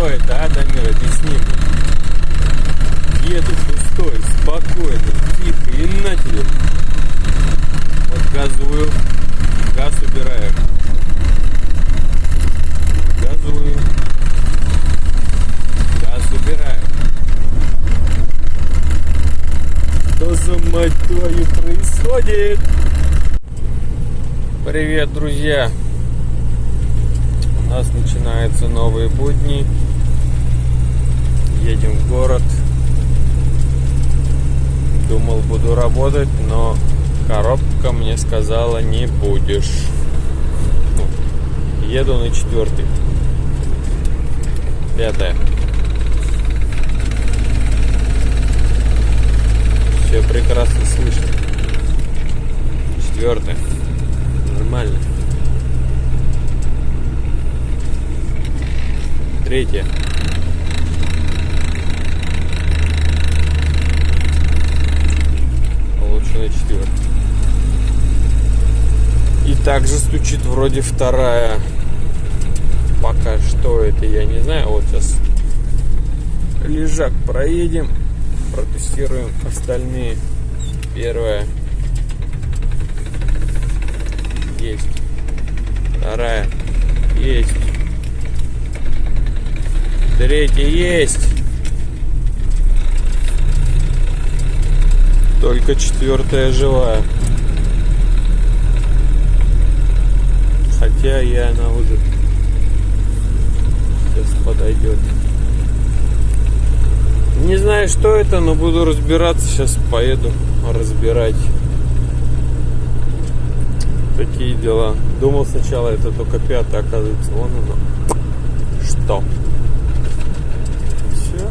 что это, а, Дамир, объясни мне. Еду пустой, спокойно, тихо, и на тебе. Вот газую, газ убираю. Газую, газ убираю. Что за, мать твою, происходит? Привет, друзья! У нас начинаются новые будни. Едем в город. Думал, буду работать, но коробка мне сказала, не будешь. Еду на 4-й. 5-я. Все прекрасно слышно. 4-я. Нормально. 3-я. Лучше на 4-й. И также стучит вроде 2-я. Пока что это я не знаю. Вот сейчас лежак проедем. Протестируем остальные. 1-я. Есть. 2-я. Есть. 3-я есть. Только 4-я живая. Хотя и она уже сейчас подойдет. Не знаю, что это, но буду разбираться. Сейчас поеду разбирать. Такие дела. Думал сначала это только 5-я, оказывается, вон оно. Что? Все.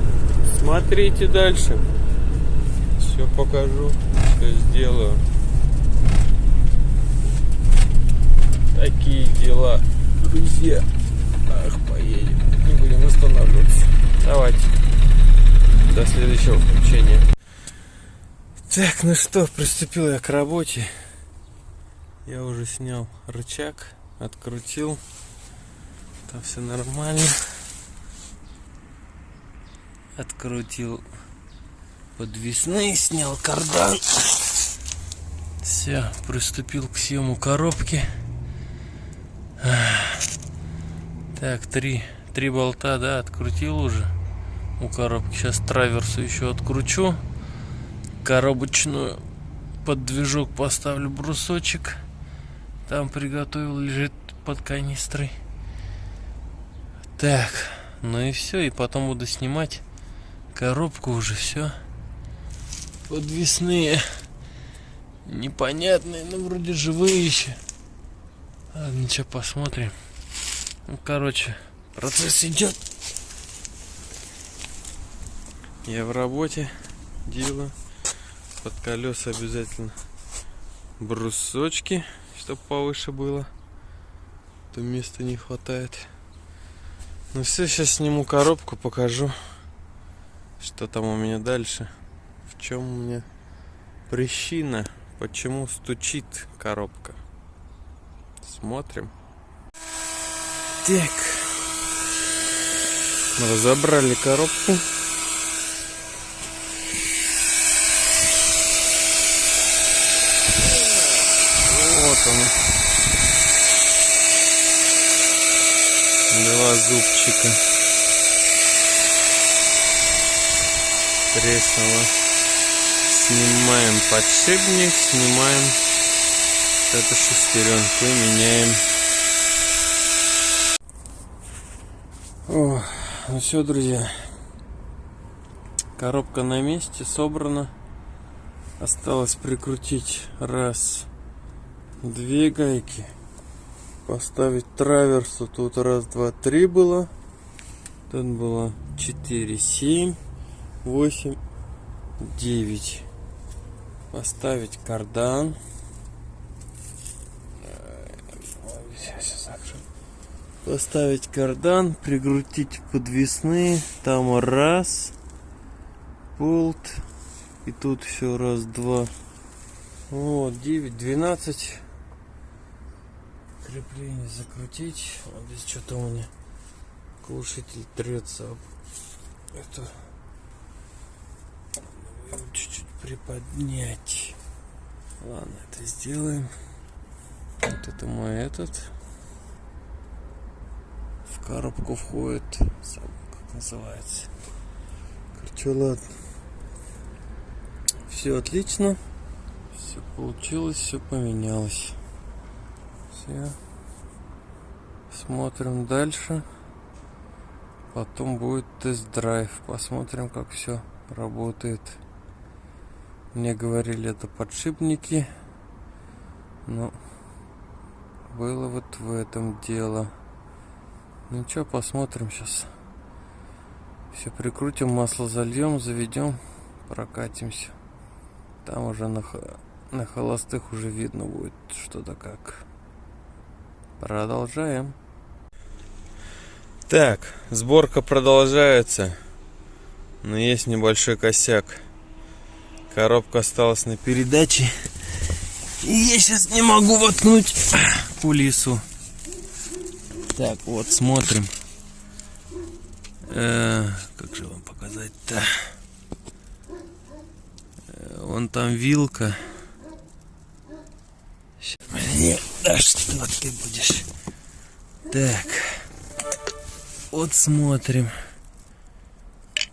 Смотрите дальше. Все покажу, все сделаю. Такие дела, друзья. Ах, поедем. Не будем останавливаться. Давайте. До следующего включения. Так, ну что, приступил я к работе. Я уже снял рычаг, открутил. Там все нормально. Открутил подвесные, снял кардан. Все, приступил к съему коробки. Так, три болта, да, открутил уже у коробки. Сейчас траверсу еще откручу. Коробочную под движок поставлю брусочек. Там приготовил, лежит под канистрой. Так, ну и все. И потом буду снимать коробку уже, все. Подвесные. Непонятные, но вроде живые еще. Ладно, ничего, посмотрим. Ну, короче, процесс идет. Я в работе делаю. Под колеса обязательно брусочки, чтобы повыше было. То места не хватает. Ну все, сейчас сниму коробку, покажу, что там у меня дальше. В чем у меня причина, почему стучит коробка. Смотрим. Так. Разобрали коробку. Вот он. 2 зубчика. Треснуло. Снимаем подшипник, снимаем эту шестеренку и меняем. О, ну все, друзья. Коробка на месте, собрана. Осталось прикрутить 1, 2 гайки. Поставить траверсу. Тут 1, 2, 3 было. Тут было 4, 7, 8, 9. Поставить кардан. Поставить кардан, прикрутить подвесные. Там 1 болт. И тут еще 1, 2. Вот, 9, 12. Крепление закрутить. Вот здесь что-то у меня глушитель трется об эту. Надо его чуть-чуть приподнять. Ладно, это сделаем. Вот это мой этот. В коробку входит, сам как называется. Короче, ладно. Все отлично. Все получилось, все поменялось. Все. Смотрим дальше. Потом будет тест-драйв. Посмотрим, как все работает. Мне говорили, это подшипники. Но было вот в этом дело. Ну что, посмотрим сейчас. Все прикрутим, масло зальем, заведем, прокатимся. Там уже на холостых уже видно будет что-то как. Продолжаем. Так, сборка продолжается. Но есть небольшой косяк. Коробка осталась на передаче. И я сейчас не могу воткнуть кулису. Так, вот смотрим. Как же вам показать-то? Вон там вилка. Нет, да что ты будешь? Так. Вот смотрим.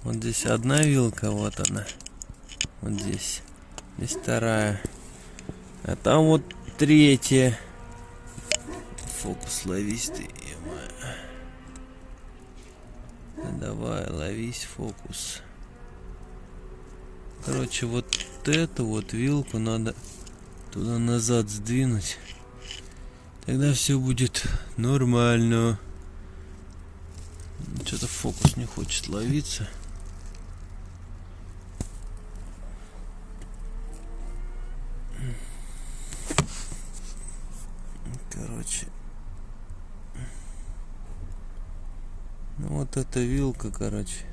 Вот здесь одна вилка, вот она. Вот здесь. Здесь вторая. А там вот третья. Фокус ловись ты, ё-моё. Давай, ловись, фокус. Короче, вот эту вот вилку надо туда назад сдвинуть. Тогда все будет нормально. Что-то фокус не хочет ловиться. Короче. Ну вот эта вилка, короче.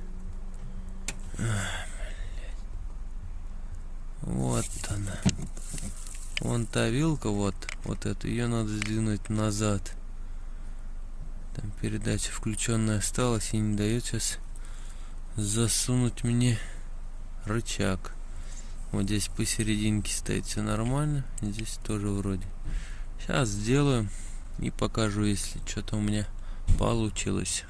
Вот она. Вон та вилка, вот эту, ее надо сдвинуть назад. Там передача включенная осталась и не дает сейчас засунуть мне рычаг. Вот здесь посерединке стоит все нормально, здесь тоже вроде. Сейчас сделаем и покажу, если что-то у меня получилось.